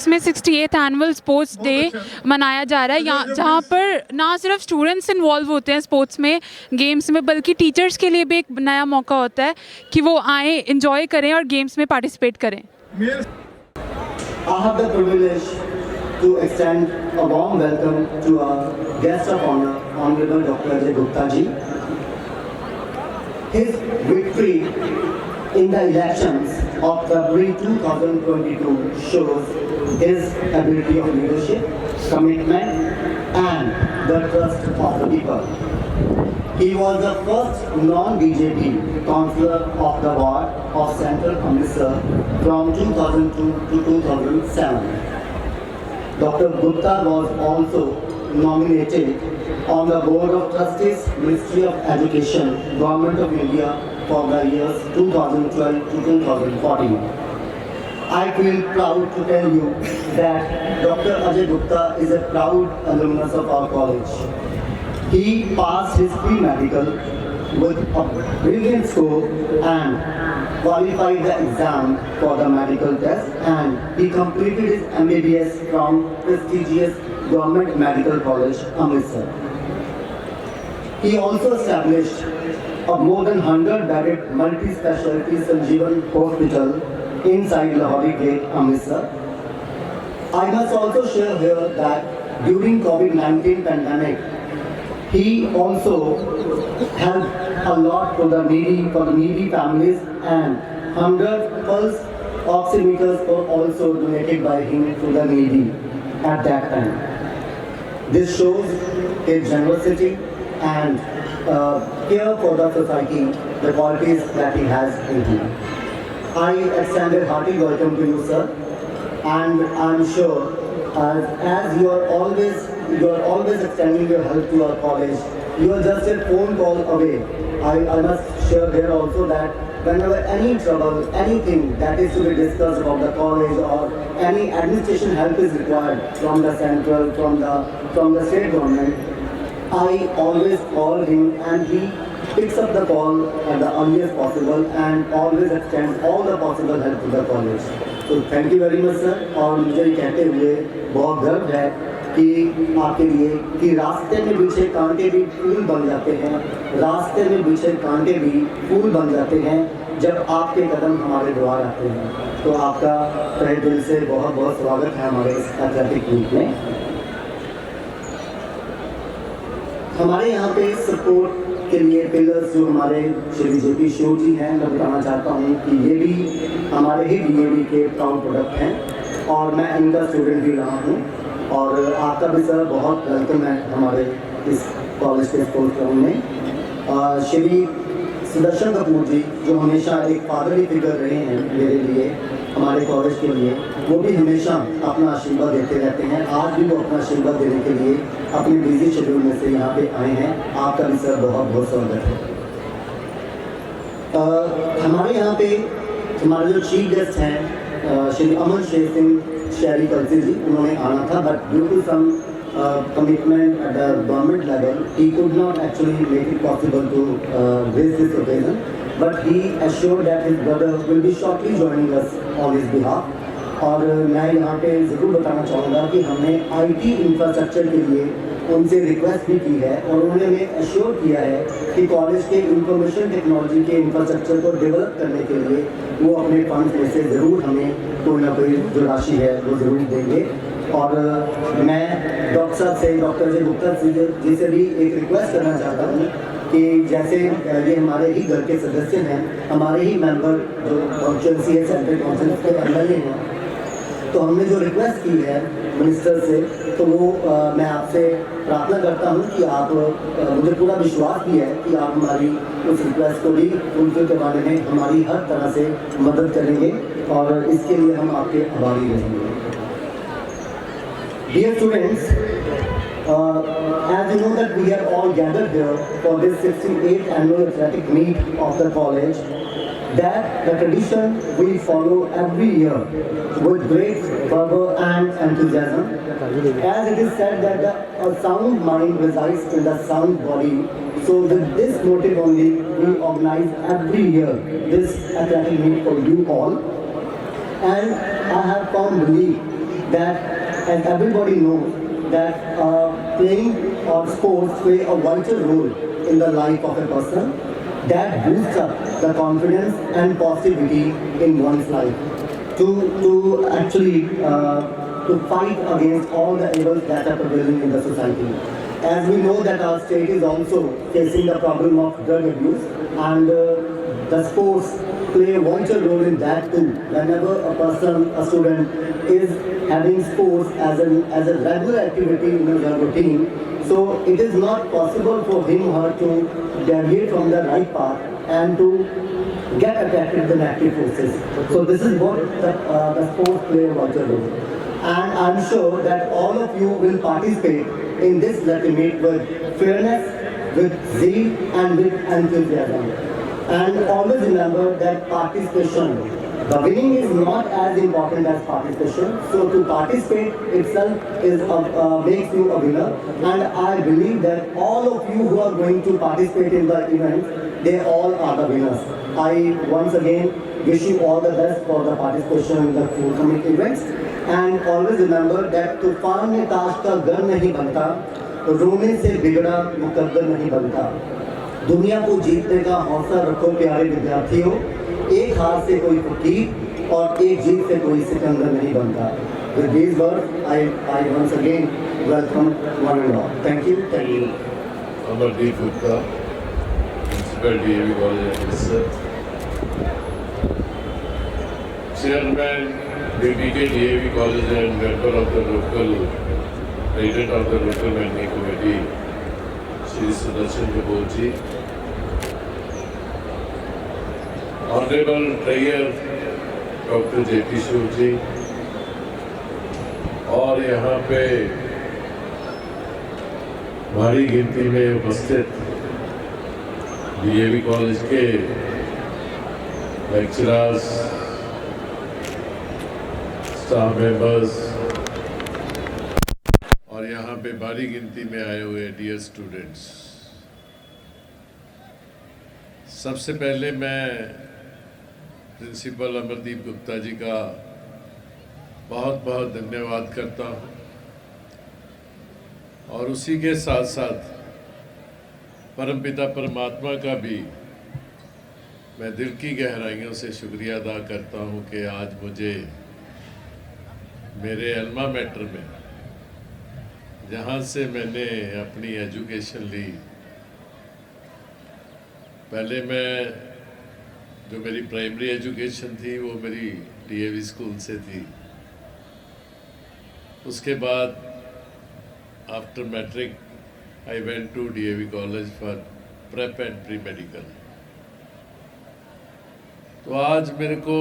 6 में 68th annual sports day मनाया जा रहा है, यहाँ जहाँ पर ना सिर्फ स्टूडेंट्स इन्वॉल्व होते हैं स्पोर्ट्स में, गेम्स में, बल्कि टीचर्स के लिए भी एक नया मौका होता है कि वो आएँ, इंजॉय करें और गेम्स में पार्टिसिपेट करें। I have the privilege to extend a warm welcome to our guest of honor, Honorable Dr. Ajay Gupta ji. His victory in the elections of February 2022 shows his ability of leadership, commitment, and the trust of the people. He was the first non-BJP councillor of the ward of Central Amritsar from 2002 to 2007. Dr. Gupta was also nominated on the Board of Trustees, Ministry of Education, Government of India for the years 2012 to 2014. I feel proud to tell you that Dr. Ajay Gupta is a proud alumnus of our college. He passed his pre-medical with a brilliant score and qualified the exam for the medical test, and he completed his MBBS from prestigious Government Medical College, Amritsar. He also established a more than 100-bedded multi-specialty Sanjeevan Hospital inside Lahori Gate, Amritsar. I must also share here that during COVID-19 pandemic, he also helped a lot for the needy families, and 100 pulse oximeters were also donated by him to the needy at that time. This shows his generosity and care for the society, the qualities that he has in him. I extend a hearty welcome to you, sir, and I'm sure as you are always extending your help to our college. You are just a phone call away. I must share here also that whenever any trouble, anything that is to be discussed about the college or any administration help is required from the central, from the state government, I always call him and he picks up the call at the earliest possible and always extends all the possible help to the college. So thank you very much, sir. और मुझे ये कहते हुए बहुत गर्व है कि आपके लिए कि रास्ते में बिछे कांटे भी फूल बन जाते हैं, रास्ते में बिछे कांटे भी फूल बन जाते हैं जब आपके कदम हमारे द्वार आते हैं। तो आपका तहे दिल से बहुत बहुत स्वागत है हमारे इस एथलेटिक मीट में। हमारे यहाँ पे सपोर्ट के लिए पिलर्स जो हमारे श्री जेपी शिव जी हैं, मैं बताना चाहता हूँ कि ये भी हमारे ही डीएवी के प्राउड प्रोडक्ट हैं और मैं इनका स्टूडेंट भी रहा हूँ। और आपका भी सर बहुत वेलकम है हमारे इस कॉलेज के स्पोर्ट्स ग्राउंड में। श्री सुदर्शन कपूर जी जो हमेशा एक फादरली फिगर रहे हैं मेरे लिए, हमारे कॉलेज के लिए, वो भी हमेशा अपना आशीर्वाद देते रहते हैं। आज भी वो अपना आशीर्वाद देने के लिए अपने बिजी शेड्यूल में से यहाँ पे आए हैं। आपका भी सर बहुत बहुत स्वागत है। हमारे यहाँ पे हमारे जो चीफ गेस्ट हैं श्री अमन शेर सिंह शहरी कल्सी जी, उन्होंने आना था but due to some commitment at the government level, he could not actually make it possible to grace this occasion, but he assured that his brother will be shortly joining us on his behalf. और मैं यहाँ पे ज़रूर बताना चाहूँगा कि हमने IT infrastructure के लिए उनसे रिक्वेस्ट भी की है और उन्होंने हमें एश्योर किया है कि कॉलेज के इंफॉर्मेशन टेक्नोलॉजी के इंफ्रास्ट्रक्चर को डेवलप करने के लिए वो अपने फंड में से ज़रूर हमें कोई ना कोई जो राशि है वो ज़रूर देंगे। और मैं डॉक्टर साहब से, डॉक्टर अजय गुप्ता जी से भी एक रिक्वेस्ट करना चाहता हूँ कि जैसे ये हमारे ही घर के सदस्य हैं, हमारे ही मेंबर जो कॉन्स्टिट्यूंसी है सेंट्रल काउंसिल के एमएलए हैं, तो हमने जो रिक्वेस्ट की है मिनिस्टर से, तो वो मैं आपसे प्रार्थना करता हूँ कि आप मुझे पूरा विश्वास भी है कि आप हमारी उस रिक्वेस्ट को भी फुलफिल करवाने में हमारी हर तरह से मदद करेंगे और इसके लिए हम आपके आभारी रहेंगे। Dear students, as you know that we are all gathered here for this 68th annual athletic meet of the college, that the tradition we follow every year with great fervor and enthusiasm. As it is said that a sound mind resides in the sound body, so with this motive only we organize every year this athletic meet for you all. And I have found belief that, as everybody knows, that playing or sports play a vital role in the life of a person that boosts up the confidence and positivity in one's life to actually to fight against all the evils that are prevailing in the society. As we know that our state is also facing the problem of drug abuse, and the sports play a vital role in that too. Whenever a person, a student is having sports as a regular activity in their routine, so it is not possible for him or her to deviate from the right path and to get attracted to the negative forces. So this is what the sports play a vital role. And I'm sure that all of you will participate in this Lucky Meet with fairness, with zeal and with enthusiasm. And always remember that participation, the winning is not as important as participation. So to participate itself is makes you a winner. And I believe that all of you who are going to participate in the event, they all are the winners. I once again wish you all the best for the participation in the forthcoming events. And always remember that तूफान में ताश का घर नहीं बनता, रोने से बिगड़ा मुकद्दर नहीं बनता। दुनिया को जीतने का हौसला रखो प्यारे विद्यार्थियों, एक हार से कोई फकीर और एक जीत से कोई सिकंदर नहीं बनता। With these words, I once again welcome one and all. Thank you. Thank you. Amardeep Gupta, Principal DAV College Officer, Chairman, Deputy DAV College and member of the local, President of the local managing committee, Shri Sudarshan Kapoor ji, Honorable Mayor Dr. J.P. Shur जी, और यहाँ पे भारी गिनती में उपस्थित DAV college के lecturers, staff members और यहाँ पे भारी गिनती में आए हुए डियर स्टूडेंट्स, सबसे पहले मैं प्रिंसिपल अमरदीप गुप्ता जी का बहुत बहुत धन्यवाद करता हूँ और उसी के साथ साथ परमपिता परमात्मा का भी मैं दिल की गहराइयों से शुक्रिया अदा करता हूँ कि आज मुझे मेरे अल्मा मैटर में, जहाँ से मैंने अपनी एजुकेशन ली, पहले मैं जो मेरी प्राइमरी एजुकेशन थी वो मेरी डीएवी स्कूल से थी। उसके बाद after matric I went to DAV college for prep and pre medical. तो आज मेरे को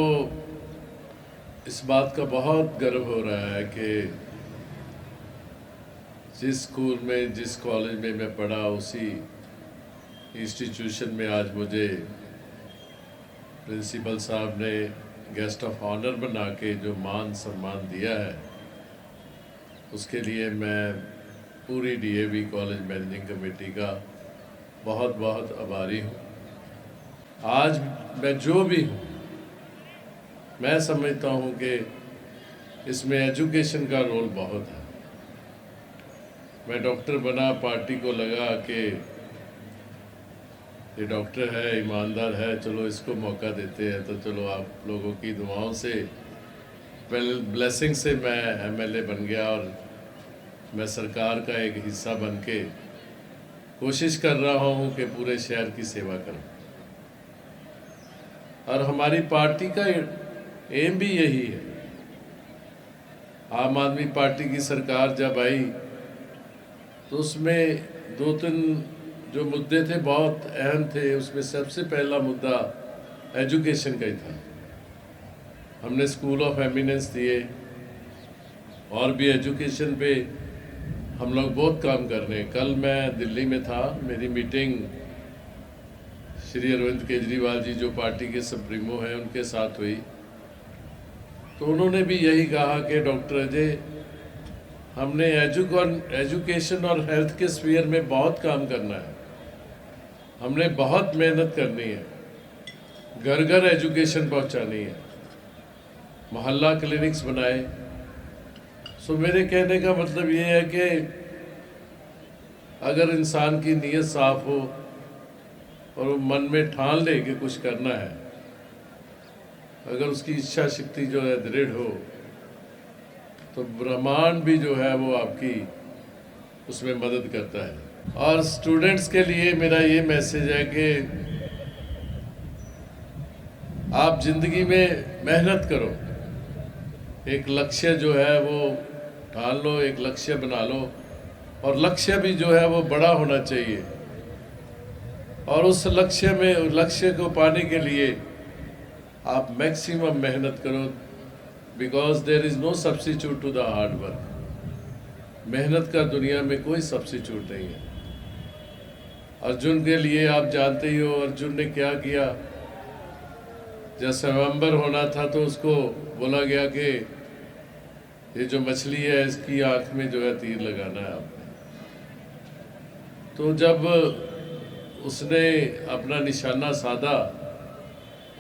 इस बात का बहुत गर्व हो रहा है कि जिस स्कूल में, जिस कॉलेज में मैं पढ़ा, उसी इंस्टीट्यूशन में आज मुझे प्रिंसिपल साहब ने गेस्ट ऑफ ऑनर बना के जो मान सम्मान दिया है, उसके लिए मैं पूरी डीएवी कॉलेज मैनेजिंग कमेटी का बहुत बहुत आभारी हूँ। आज मैं जो भी हूँ, मैं समझता हूँ कि इसमें एजुकेशन का रोल बहुत है। मैं डॉक्टर बना, पार्टी को लगा कि ये डॉक्टर है, ईमानदार है, चलो इसको मौका देते हैं। तो चलो आप लोगों की दुआओं से, ब्लेसिंग से मैं एमएलए बन गया और मैं सरकार का एक हिस्सा बन के कोशिश कर रहा हूँ कि पूरे शहर की सेवा करूँ। और हमारी पार्टी का एम भी यही है। आम आदमी पार्टी की सरकार जब आई तो उसमें 2-3 जो मुद्दे थे बहुत अहम थे। उसमें सबसे पहला मुद्दा एजुकेशन का ही था। हमने स्कूल ऑफ एमिनेंस दिए और भी एजुकेशन पे हम लोग बहुत काम कर रहे हैं। कल मैं दिल्ली में था, मेरी मीटिंग श्री अरविंद केजरीवाल जी जो पार्टी के सुप्रीमो हैं उनके साथ हुई। तो उन्होंने भी यही कहा कि डॉक्टर अजय, हमने एजुकेशन और हेल्थ के स्फीयर में बहुत काम करना है, हमने बहुत मेहनत करनी है, घर घर एजुकेशन पहुंचानी है। मोहल्ला क्लिनिक्स बनाए, सो मेरे कहने का मतलब ये है कि अगर इंसान की नीयत साफ हो और वो मन में ठान ले कि कुछ करना है, अगर उसकी इच्छा शक्ति जो है दृढ़ हो, तो ब्रह्मांड भी जो है वो आपकी उसमें मदद करता है। और स्टूडेंट्स के लिए मेरा ये मैसेज है कि आप जिंदगी में मेहनत करो, एक लक्ष्य जो है वो ठान लो, एक लक्ष्य बना लो, और लक्ष्य भी जो है वो बड़ा होना चाहिए। और उस लक्ष्य को पाने के लिए आप मैक्सिमम मेहनत करो, because there is no substitute to the hard work. मेहनत का दुनिया में कोई सब्स्टिट्यूट नहीं है। अर्जुन के लिए आप जानते ही हो, अर्जुन ने क्या किया। जब स्वयंवर होना था तो उसको बोला गया कि ये जो मछली है इसकी आंख में जो है तीर लगाना है आपने। तो जब उसने अपना निशाना साधा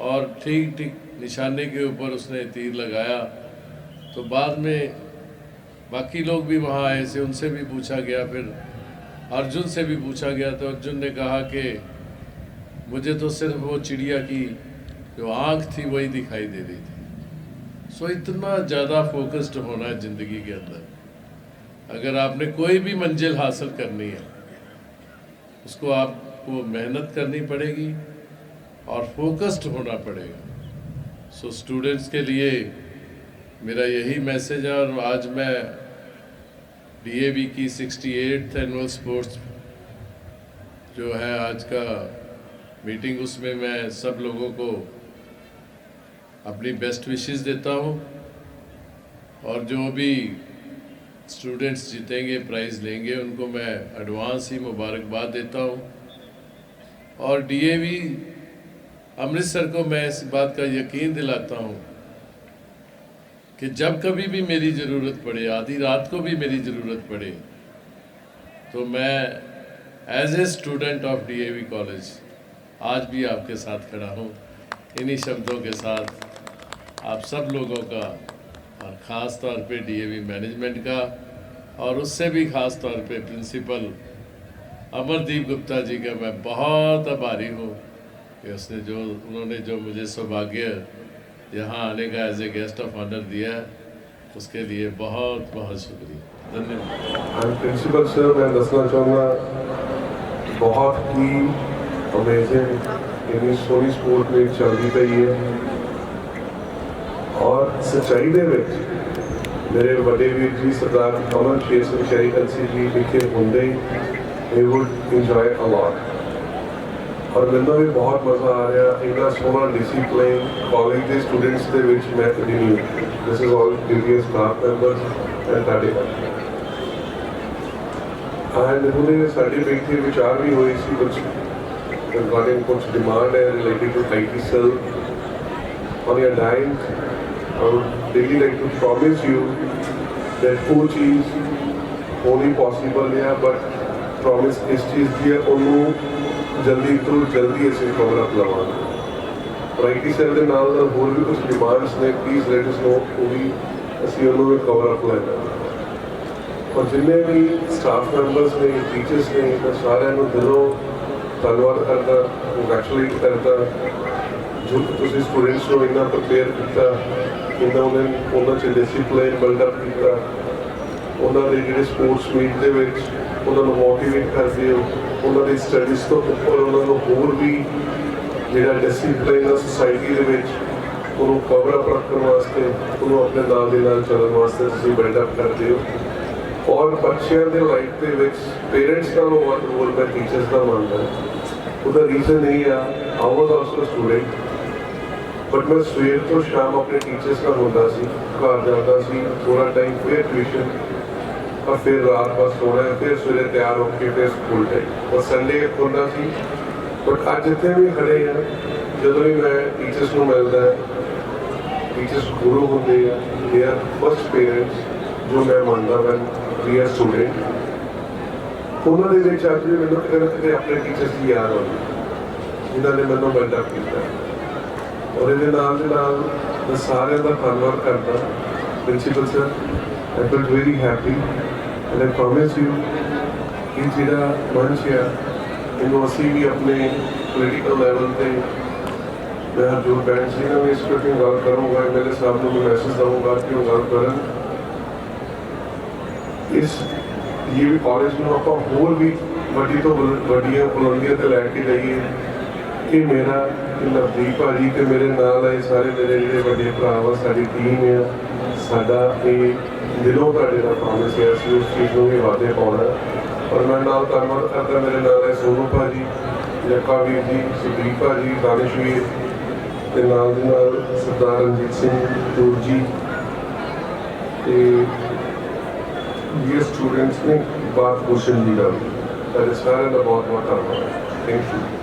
और ठीक ठीक निशाने के ऊपर उसने तीर लगाया, तो बाद में बाकी लोग भी वहाँ आए थे, उनसे भी पूछा गया, फिर अर्जुन से भी पूछा गया, तो अर्जुन ने कहा कि मुझे तो सिर्फ वो चिड़िया की जो आँख थी वही दिखाई दे रही थी। सो इतना ज़्यादा फोकस्ड होना है ज़िंदगी के अंदर। अगर आपने कोई भी मंजिल हासिल करनी है, उसको आपको मेहनत करनी पड़ेगी और फोकस्ड होना पड़ेगा। सो स्टूडेंट्स के लिए मेरा यही मैसेज है। और आज मैं डीएवी की 68th एनुअल स्पोर्ट्स जो है आज का मीटिंग, उसमें मैं सब लोगों को अपनी बेस्ट विशेस देता हूँ। और जो भी स्टूडेंट्स जीतेंगे, प्राइज़ लेंगे, उनको मैं एडवांस ही मुबारकबाद देता हूँ। और डीएवी अमृतसर को मैं इस बात का यकीन दिलाता हूँ कि जब कभी भी मेरी ज़रूरत पड़े, आधी रात को भी मेरी ज़रूरत पड़े, तो मैं as a student of DAV college आज भी आपके साथ खड़ा हूँ। इन्हीं शब्दों के साथ आप सब लोगों का और ख़ास तौर पे डीएवी मैनेजमेंट का, और उससे भी ख़ास तौर पे प्रिंसिपल अमरदीप गुप्ता जी का मैं बहुत आभारी हूँ कि उन्होंने जो मुझे सौभाग्य यहाँ आने का as a guest of honour दिया है, उसके लिए बहुत बहुत शुक्रिया, धन्यवाद। प्रिंसिपल सर, मैं दसना चाहूँगा बहुत ही अमेजिंग इन्नी सोनी स्पोर्ट में चलती पई है। और सच्चाई दे विच मेरे बड़े वीर जी सरदार अमन शेर सिंह शहरी कंसी जी लिखे होंगे he would enjoy a lot. और मैंने भी बहुत मज़ा आ रहा, इतना सोहना डिसिप्लिन कॉलेज के स्टूडेंट्स के विच मैं कभी नहीं। This is all duty staff members and ताड़े एंड उन्होंने साड़ी बेटी विचार भी हुई सी कुछ रिगार्डिंग कुछ डिमांड है related to IT cell on your diet. I would really like to promise you that वो चीज़ होनी पॉसिबल है, बट प्रॉमिस इस चीज़ की है उन्होंने जल्दी तो जल्दी ऐसे कवर अप लवाना। और IT सेल के नाल होर भी कुछ डिमांड्स ने, प्लीज़ लेट अस नो, वो भी असी उन्होंने कवर अप लेना। और जिन्हें भी स्टाफ मैंबर्स ने, टीचर्स ने, मैं सारे दिलों धन्यवाद करता, कंग्रेचुलेट करता जो तुम स्टूडेंट्स को इन्ना प्रिपेयर किया, इन्ना उन्होंने डिसिप्लिन बिल्डअप किया, उन्होंने जो स्पोर्ट्स मीट के उन्होंने मोटिवेट करते हो, उन्होंने स्टडीज़ तो उपर उन्होंने होर भी जो डिसिप्लिन है सोसाइटी के कवर अप रखने वास्ते, उन्होंने अपने नाल के नाल चलने वास्ते तुम बिल्डअप करते हो। और बच्चों के लाइफ के पेरेंट्स का बहुत रोल मैं टीचर्स का मानता है। उसका रीजन यही है, I was also student, but मैं सवेर तो शाम अपने टीचर्स का होता सी, घर जाता सी, थोड़ा टाइम फिर ट्यूशन, और फिर रात बस सोना है, फिर सवेरे तैयार होकर फिर स्कूल टाइम, और संडे होता सी। बट अज जितने भी खड़े हैं, जो भी मैं टीचर्स को मिलता है, टीचर्स गुरु होंगे हैं, दे आर फर्स्ट पेरेंट्स जो मैं मानता वैन वी आर स्टूडेंट। उन्होंने अज भी मैंने कितने ना कितने अपने टीचर्स की याद आती जिन्होंने मैंने बिल्डअप किया। और ये मैं सारे का धन्यवाद करता principal sir, I felt very happy, and I promise you कि ਜਿਹੜਾ मंच है ਇਹਨੂੰ ਅਸੀਂ ਵੀ ਆਪਣੇ ਪੋਲੀਟੀਕਲ ਲੈਵਲ ਤੇ मैं हरजोत बैंड सिंह ने इस पर गल करूँगा, मेरे साहब को मैं मैसेज दूँगा कि वो गल करन इस ये भी कॉलेज में आप होर भी वड्डी तो वड्डियां बुलंदियां ते लैके जाइए। ये मेरा नवदीप भाजी ते मेरे नाल आए सारे मेरे जिहड़े वड्डे भरा वा साडी टीम है, साडा ये दिलों तुहाडे दा प्रॉमिस है असीं उस चीज़ नूं भी वादे पाउणा। और मैं नाल धन्नवाद करदा मेरे नाल है सोनू भाजी, जक्का वीर जी, सुदीप भाजी, दानिश वीर ਤੇ ਨਾਲ ਦੇ ਨਾਲ ਸਰਦਾਰ ਰਣਜੀਤ ਸਿੰਘ ਟੂਰ ਜੀ ਤੇ ਇਹ ਸਟੂਡੈਂਟਸ ਨੇ ਬਾਤ ਪੁੱਛਣ ਦੀ ਗੱਲ, ਤਾਂ ਸਾਰਿਆਂ ਦਾ ਬਹੁਤ ਬਹੁਤ ਧੰਨਵਾਦ। Thank you.